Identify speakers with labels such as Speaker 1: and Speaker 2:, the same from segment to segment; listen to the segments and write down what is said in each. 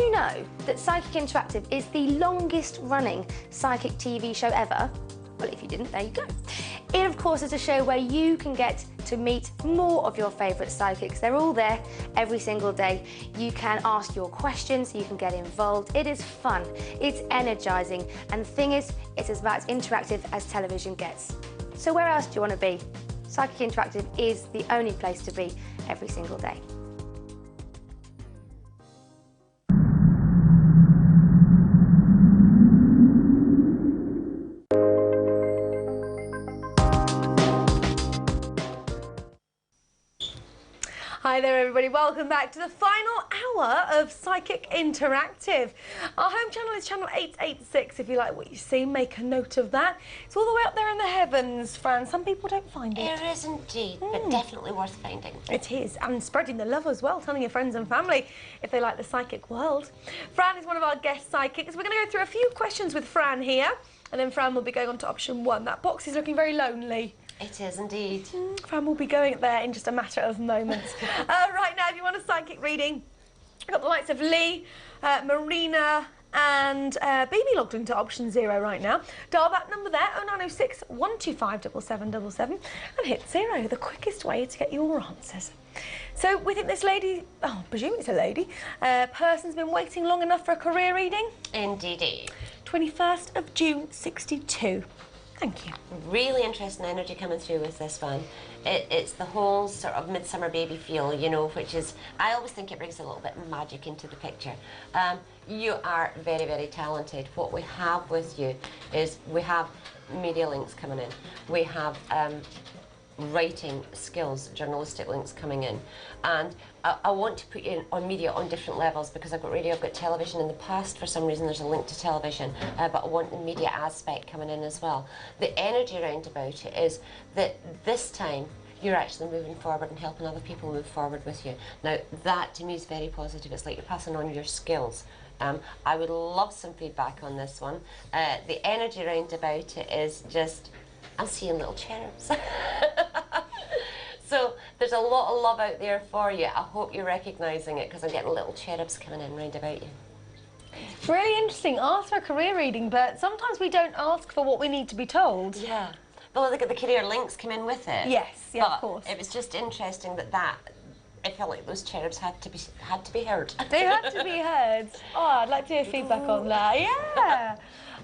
Speaker 1: you know that Psychic Interactive is the longest running psychic TV show ever? Well, if you didn't, there you go. It, of course, is a show where you can get to meet more of your favourite psychics. They're all there every single day. You can ask your questions, you can get involved. It is fun, it's energising, and the thing is, it's as about interactive as television gets. So where else do you want to be? Psychic Interactive is the only place to be every single day.
Speaker 2: Hi there everybody, welcome back to the final hour of Psychic Interactive. Our home channel is channel 886. If you like what you see, make a note of that. It's all the way up there in the heavens, Fran. Some people don't find it.
Speaker 3: It is indeed, but definitely worth finding.
Speaker 2: It is, and spreading the love as well, telling your friends and family if they like the psychic world. Fran is one of our guest psychics. We're going to go through a few questions with Fran here, and then Fran will be going on to option 1. That box is looking very lonely.
Speaker 3: It is indeed.
Speaker 2: Fran will be going there in just a matter of moments. Right now, if you want a psychic reading, I've got the likes of Lee, Marina and Baby logged into option 0 right now. Dial that number there, 0906 125 7777, and hit 0, the quickest way to get your answers. So we think this lady, oh, I presume it's a lady, person's been waiting long enough for a career reading.
Speaker 3: Indeedy.
Speaker 2: 21st of June, 62. Thank you.
Speaker 3: Really interesting energy coming through with this one. It's the whole sort of midsummer baby feel, you know, which is, I always think it brings a little bit of magic into the picture. You are very, very talented. What we have with you is we have media links coming in. We have writing skills, journalistic links coming in. And I want to put you on media on different levels because I've got radio, I've got television. In the past, for some reason, there's a link to television, but I want the media aspect coming in as well. The energy around about it is that this time, you're actually moving forward and helping other people move forward with you. Now, that to me is very positive. It's like you're passing on your skills. I would love some feedback on this one. The energy around about it is just, I'm seeing little cherubs. So there's a lot of love out there for you. I hope you're recognising it because I'm getting little cherubs coming in round about you.
Speaker 2: Really interesting. Ask for a career reading, but sometimes we don't ask for what we need to be told.
Speaker 3: Yeah. Well, look at the career links come in with it.
Speaker 2: Yes, yeah,
Speaker 3: but
Speaker 2: of course.
Speaker 3: It was just interesting that I felt like those cherubs had to be heard.
Speaker 2: They had to be heard. Oh, I'd like to hear feedback on that. Yeah.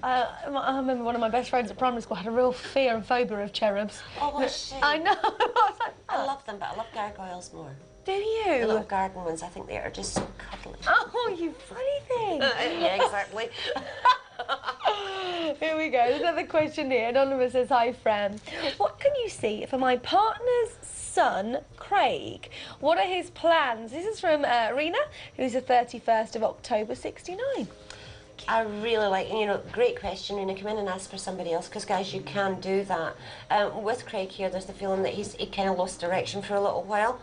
Speaker 2: I remember one of my best friends at primary school had a real fear and phobia of cherubs.
Speaker 3: Oh, was she?
Speaker 2: I know.
Speaker 3: I love them, but I love gargoyles more.
Speaker 2: Do you?
Speaker 3: The little garden ones, I think they are just so cuddly.
Speaker 2: Oh, you funny thing.
Speaker 3: Yeah, exactly.
Speaker 2: Here we go. There's another question here. Anonymous says, hi, Fran. What can you see for my partner's son, Craig? What are his plans? This is from Rena, who's the 31st of October, 69.
Speaker 3: I really like, you know, great question, Rena. Come in and ask for somebody else, because guys, you can do that. With Craig here, there's the feeling that he kind of lost direction for a little while.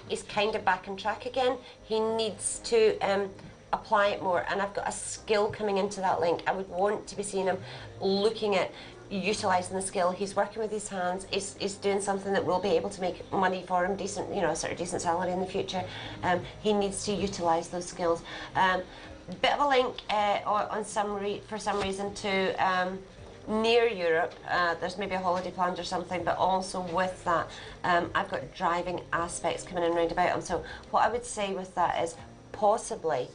Speaker 3: He's kind of back on track again. He needs to apply it more, and I've got a skill coming into that link. I would want to be seeing him looking at utilising the skill. He's working with his hands. He's doing something that will be able to make money for him, decent, you know, sort of decent salary in the future. He needs to utilise those skills. Bit of a link for some reason to near Europe. There's maybe a holiday planned or something, but also with that, I've got driving aspects coming in round about him. So what I would say with that is possibly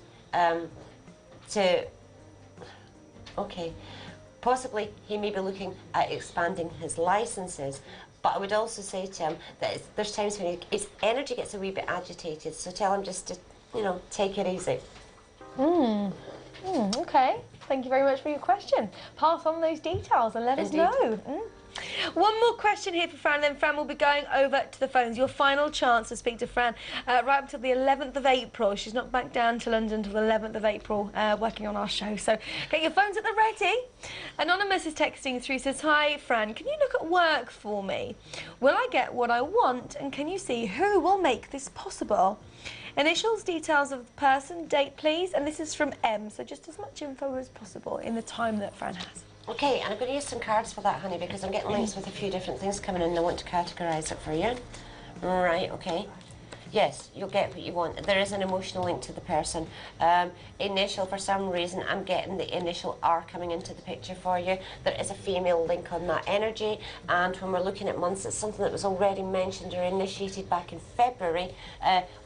Speaker 3: possibly he may be looking at expanding his licenses. But I would also say to him that there's times when his energy gets a wee bit agitated, so tell him just to, you know, take it easy.
Speaker 2: Okay. Thank you very much for your question. Pass on those details and let us know. One more question here for Fran, then Fran will be going over to the phones. Your final chance to speak to Fran right up till the 11th of April. She's not back down to London until the 11th of April working on our show. So get your phones at the ready. Anonymous is texting through, says, hi Fran, can you look at work for me? Will I get what I want, and can you see who will make this possible? Initials, details of the person, date please, and this is from M, so just as much info as possible in the time that Fran has.
Speaker 3: Okay, and I'm going to use some cards for that, honey, because I'm getting links with a few different things coming in and I want to categorise it for you. Right, okay. yes, you'll get what you want. There is an emotional link to the person. Initial, for some reason, I'm getting the initial R coming into the picture for you. There is a female link on that energy, and when we're looking at months, it's something that was already mentioned or initiated back in February,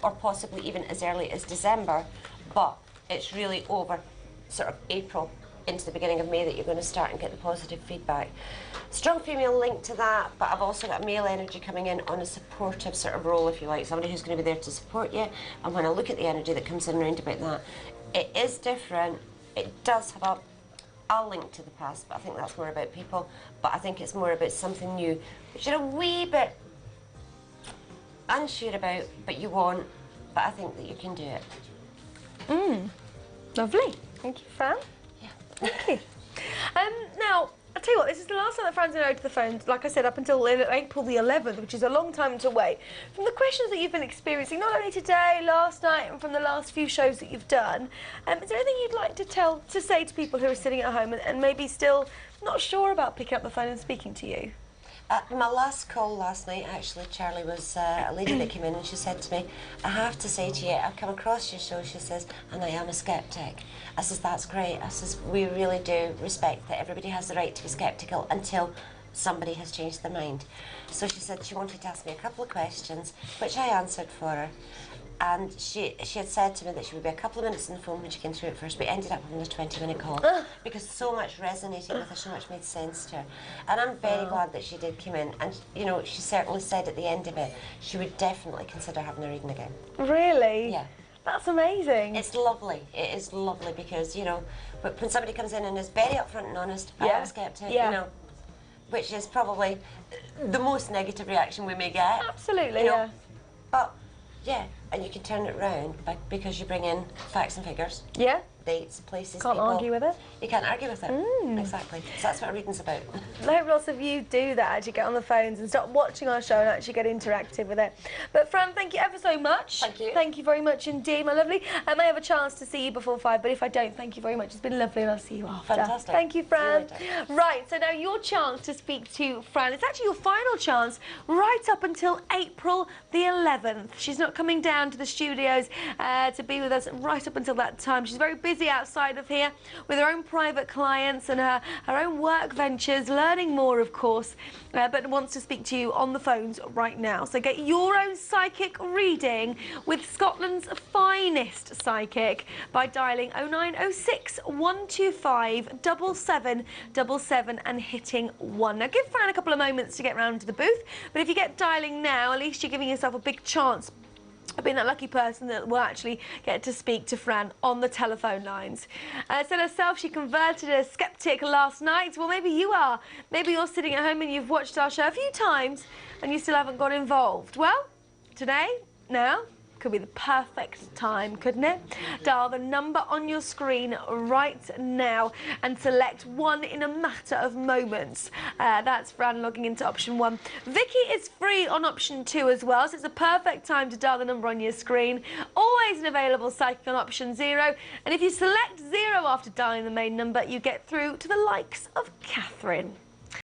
Speaker 3: or possibly even as early as December, but it's really over sort of April into the beginning of May that you're going to start and get the positive feedback. Strong female link to that, but I've also got male energy coming in on a supportive sort of role, if you like, somebody who's going to be there to support you. And when I look at the energy that comes in around about that, it is different. It does have a link to the past, but I think that's more about people. But I think it's more about something new, which you're a wee bit unsure about, but you want, but I think that you can do it.
Speaker 2: Lovely. Thank you, Fran. Thank you. Now, I'll tell you what, this is the last time that Fran's going to go to the phones, like I said, up until April the 11th, which is a long time to wait. From the questions that you've been experiencing, not only today, last night, and from the last few shows that you've done, is there anything you'd like to say to people who are sitting at home and maybe still not sure about picking up the phone and speaking to you?
Speaker 3: My last call last night, actually, Charlie, was a lady that came in and she said to me, I have to say to you, I've come across your show, she says, and I am a sceptic. I says, that's great. I says, we really do respect that everybody has the right to be sceptical until somebody has changed their mind. So she said she wanted to ask me a couple of questions, which I answered for her. And she had said to me that she would be a couple of minutes on the phone when she came through at first. We ended up having a 20-minute call because so much resonated with her, so much made sense to her. And I'm very glad that she did come in. And, you know, she certainly said at the end of it, she would definitely consider having a reading again.
Speaker 2: Really?
Speaker 3: Yeah.
Speaker 2: That's amazing.
Speaker 3: It's lovely. It is lovely because, you know, when somebody comes in and is very upfront and honest, I am a sceptic, you know, which is probably the most negative reaction we may get.
Speaker 2: Absolutely,
Speaker 3: you know? But, yeah, and you can turn it round because you bring in facts and figures. Yeah. Dates, places,
Speaker 2: Can't
Speaker 3: people.
Speaker 2: argue with it.
Speaker 3: You can't argue with it. Exactly. So that's what a reading's about.
Speaker 2: I hope lots of you do that, actually get on the phones and start watching our show and actually get interactive with it. But Fran, thank you ever so much.
Speaker 3: Thank you.
Speaker 2: Thank you very much indeed, my lovely. I may have a chance to see you before 5, but if I don't, thank you very much. It's been lovely and I'll see you after.
Speaker 3: Fantastic.
Speaker 2: Thank you, Fran.
Speaker 3: See you later.
Speaker 2: Right, so now your chance to speak to Fran. It's actually your final chance right up until April the 11th. She's not coming down to the studios to be with us right up until that time. She's very busy outside of here with her own private clients and her own work ventures, learning more, of course, but wants to speak to you on the phones right now. So get your own psychic reading with Scotland's finest psychic by dialing 0906 125 7777 and hitting 1. Now give Fran a couple of moments to get round to the booth, but if you get dialing now, at least you're giving yourself a big chance of being that lucky person that will actually get to speak to Fran on the telephone lines. Said herself she converted a skeptic last night. Well, maybe you are. Maybe you're sitting at home and you've watched our show a few times and you still haven't got involved. Well, today, now, could be the perfect time, couldn't it? Dial the number on your screen right now and select 1 in a matter of moments. That's Fran logging into option 1. Vicky is free on option 2 as well, so it's a perfect time to dial the number on your screen. Always an available psychic on option 0. And if you select 0 after dialing the main number, you get through to the likes of Catherine.